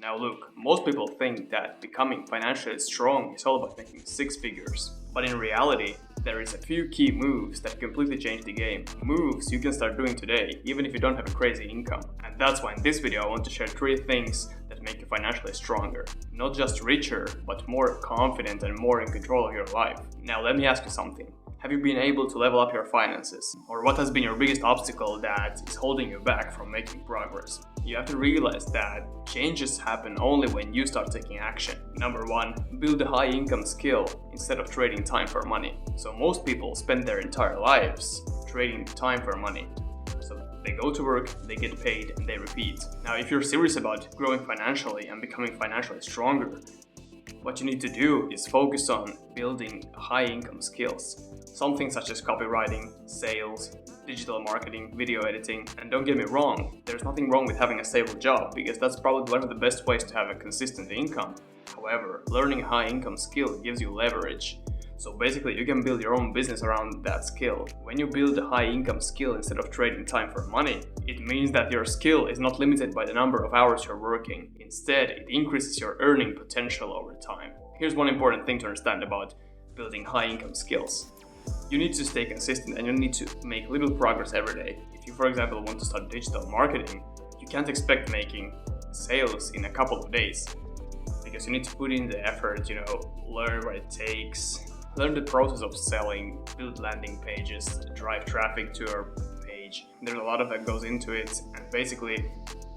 Now look, most people think that becoming financially strong is all about making six figures. But in reality, there is a few key moves that completely change the game. Moves you can start doing today, even if you don't have a crazy income. And that's why in this video I want to share 3 things that make you financially stronger. Not just richer, but more confident and more in control of your life. Now let me ask you something. Have you been able to level up your finances? Or what has been your biggest obstacle that is holding you back from making progress? You have to realize that changes happen only when you start taking action. Number 1, build a high income skill instead of trading time for money. So most people spend their entire lives trading time for money. So they go to work, they get paid, and they repeat. Now if you're serious about growing financially and becoming financially stronger, what you need to do is focus on building high income skills. Something such as copywriting, sales, digital marketing, video editing. And don't get me wrong, there's nothing wrong with having a stable job because that's probably one of the best ways to have a consistent income. However, learning a high income skill gives you leverage. So basically you can build your own business around that skill. When you build a high income skill instead of trading time for money, it means that your skill is not limited by the number of hours you're working. Instead, it increases your earning potential over time. Here's one important thing to understand about building high income skills. You need to stay consistent and you need to make little progress every day. If you, for example, want to start digital marketing, you can't expect making sales in a couple of days because you need to put in the effort, learn what it takes, learn the process of selling, build landing pages, drive traffic to your page. There's a lot of that goes into it, and basically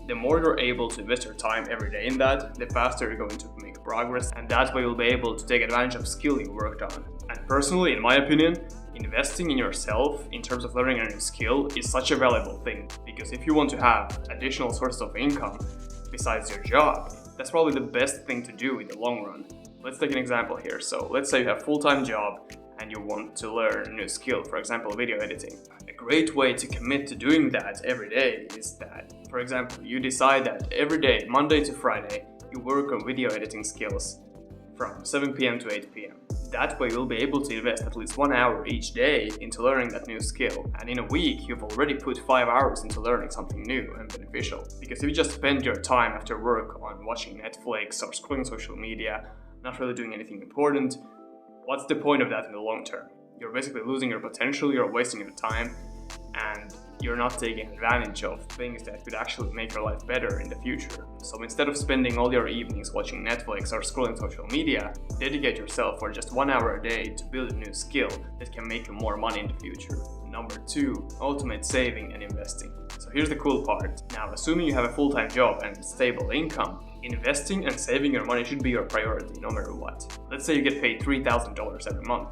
the more you're able to invest your time every day in that, the faster you're going to make progress, and that way you'll be able to take advantage of skill you worked on. And personally, in my opinion, investing in yourself in terms of learning a new skill is such a valuable thing, because if you want to have additional sources of income besides your job, that's probably the best thing to do in the long run. Let's take an example here. So let's say you have a full-time job and you want to learn a new skill, for example, video editing. A great way to commit to doing that every day is that, for example, you decide that every day, Monday to Friday, you work on video editing skills from 7 p.m. to 8 p.m. That way you'll be able to invest at least 1 hour each day into learning that new skill. And in a week, you've already put 5 hours into learning something new and beneficial. Because if you just spend your time after work on watching Netflix or scrolling social media, not really doing anything important, what's the point of that in the long term? You're basically losing your potential, you're wasting your time, and you're not taking advantage of things that could actually make your life better in the future. So instead of spending all your evenings watching Netflix or scrolling social media, dedicate yourself for just 1 hour a day to build a new skill that can make you more money in the future. Number 2, automate saving and investing. So here's the cool part. Now, assuming you have a full-time job and stable income, investing and saving your money should be your priority no matter what. Let's say you get paid $3,000 every month.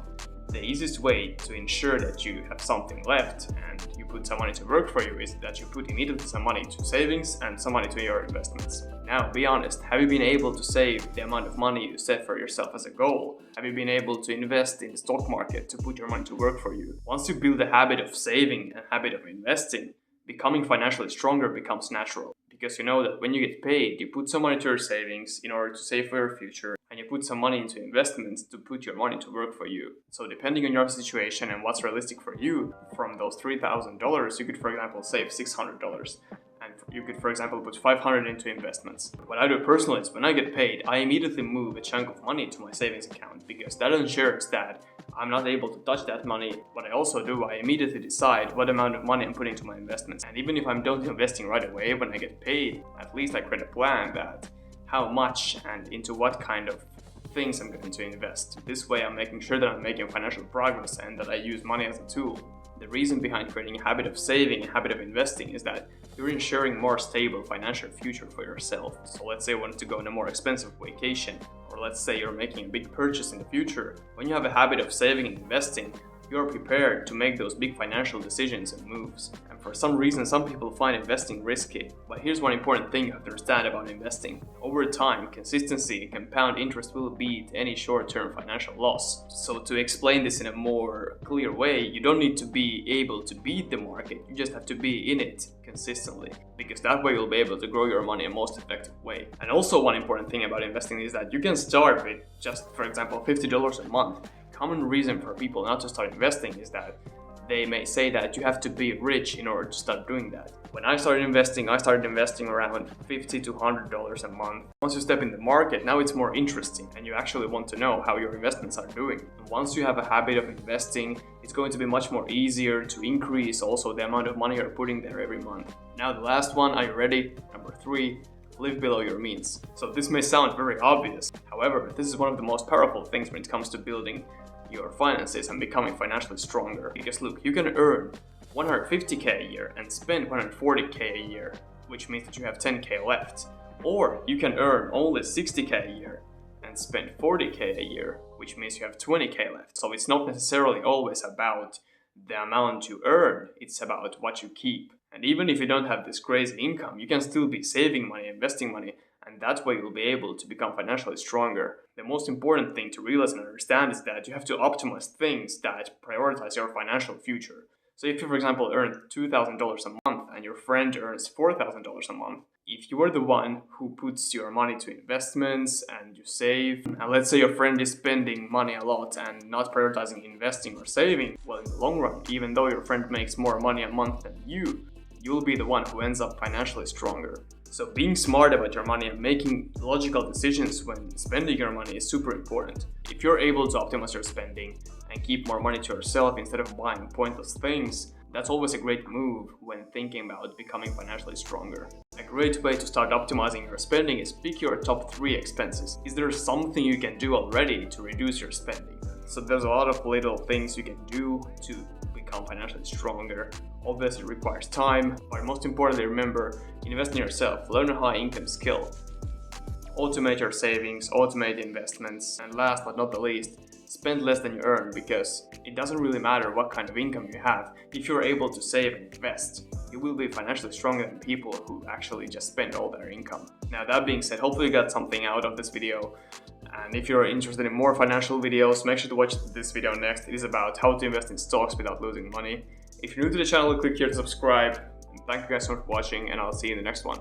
The easiest way to ensure that you have something left and you put some money to work for you is that you put immediately some money to savings and some money to your investments. Now, be honest, have you been able to save the amount of money you set for yourself as a goal? Have you been able to invest in the stock market to put your money to work for you? Once you build a habit of saving and habit of investing, becoming financially stronger becomes natural. Because you know that when you get paid, you put some money to your savings in order to save for your future, and you put some money into investments to put your money to work for you. So depending on your situation and what's realistic for you, from those $3,000, you could, for example, save $600. And you could, for example, put $500 into investments. What I do personally is when I get paid, I immediately move a chunk of money to my savings account because that ensures that I'm not able to touch that money. What I also do, I immediately decide what amount of money I'm putting to my investments. And even if I'm not investing right away when I get paid, at least I create a plan that how much and into what kind of things I'm going to invest. This way I'm making sure that I'm making financial progress and that I use money as a tool. The reason behind creating a habit of saving, a habit of investing is that you're ensuring more stable financial future for yourself. So let's say you want to go on a more expensive vacation, or let's say you're making a big purchase in the future. When you have a habit of saving and investing, you're prepared to make those big financial decisions and moves. And for some reason, some people find investing risky. But here's one important thing you have to understand about investing. Over time, consistency and compound interest will beat any short-term financial loss. So to explain this in a more clear way, you don't need to be able to beat the market, you just have to be in it consistently. Because that way you'll be able to grow your money in a most effective way. And also one important thing about investing is that you can start with just, for example, $50 a month. Common reason for people not to start investing is that they may say that you have to be rich in order to start doing that. When I started investing around $50 to $100 a month. Once you step in the market, now it's more interesting and you actually want to know how your investments are doing. And once you have a habit of investing, it's going to be much more easier to increase also the amount of money you're putting there every month. Now the last one, are you ready? Number 3, live below your means. So this may sound very obvious. However, this is one of the most powerful things when it comes to building your finances and becoming financially stronger. Because look, you can earn $150K a year and spend $140K a year, which means that you have $10K left. Or you can earn only $60K a year and spend $40K a year, which means you have $20K left. So it's not necessarily always about the amount you earn, it's about what you keep. And even if you don't have this crazy income, you can still be saving money, investing money, and that way you'll be able to become financially stronger. The most important thing to realize and understand is that you have to optimize things that prioritize your financial future. So if you, for example, earn $2,000 a month and your friend earns $4,000 a month, if you are the one who puts your money to investments and you save, and let's say your friend is spending money a lot and not prioritizing investing or saving, well, in the long run, even though your friend makes more money a month than you'll be the one who ends up financially stronger. So being smart about your money and making logical decisions when spending your money is super important. If you're able to optimize your spending and keep more money to yourself instead of buying pointless things, that's always a great move when thinking about becoming financially stronger. A great way to start optimizing your spending is pick your top 3 expenses. Is there something you can do already to reduce your spending? So there's a lot of little things you can do to become financially stronger. Obviously it requires time, but most importantly remember, invest in yourself, learn a high income skill, automate your savings, automate investments, and last but not the least, spend less than you earn, because it doesn't really matter what kind of income you have. If you're able to save and invest, you will be financially stronger than people who actually just spend all their income. Now that being said, hopefully you got something out of this video. And if you're interested in more financial videos, make sure to watch this video next. It is about how to invest in stocks without losing money. If you're new to the channel, click here to subscribe. And thank you guys so much for watching, and I'll see you in the next one.